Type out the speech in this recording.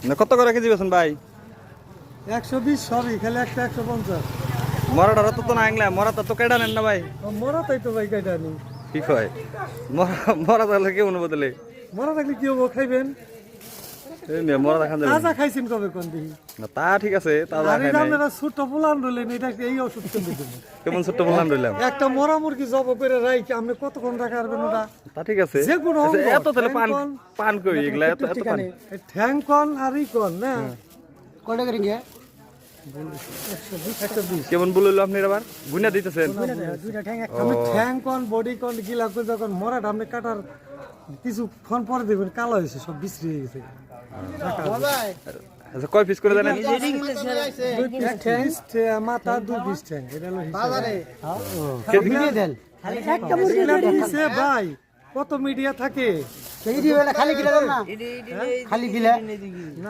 না কত করে কেজি বেছেন ভাই? 120 সবই, খালি একটা 150। মরাটা তো না আংলা, মরা তো কেডা নেন না ভাই? মরা তাই তো ভাই কাইটা নি। কি কয়? মরা তাহলে কেউ না বদলে? মরা থাকলে কি হবো, খাইবেন? এই মেয়ে মরা খান যাবে তাজা খাইছেন কবে কোন দিন? না, তা ঠিক আছে, তাজা আর খাই এই নাই। আপনারা ছোট পোলান রইলেন, এটা এই ওষুধ কেন দিবেন? কেমন ছোট্ট বললাম রইলাম। একটা মরা মুরগি জব করে রাইখ, আপনি কতক্ষণ রাখা পারবেন ওটা? তা ঠিক আছে। যে কোনো আচ্ছা, অঙ্গ, এত তাহলে পান ঠ্যাং পান করি এগুলা, এত এত পান। এই ঠ্যাং কন আর ই কন না, কয়টা করে নিয়ে 120। কেমন বললো আপনি আবার গুনা দিতেছেন? দুইটা ঠ্যাং এক আমি ঠ্যাং কন বডি কন গিলা করে যখন মরাটা আপনি কাটার কিছুক্ষণ পরে দেখবেন কালো হয়েছে, সব বিশ্রী হয়ে গেছে। আচ্ছা কয় পিস করে জানেন? 2 পিস ঠ্যাং, মাথা 2 পিস ঠ্যাং, এটা হলো হিসাব। কেজি দেন একটা মুরগি এগুলা নিচে ভাই কত মিডিয়া থাকে। খালি গিলা দেন না খালি গিলা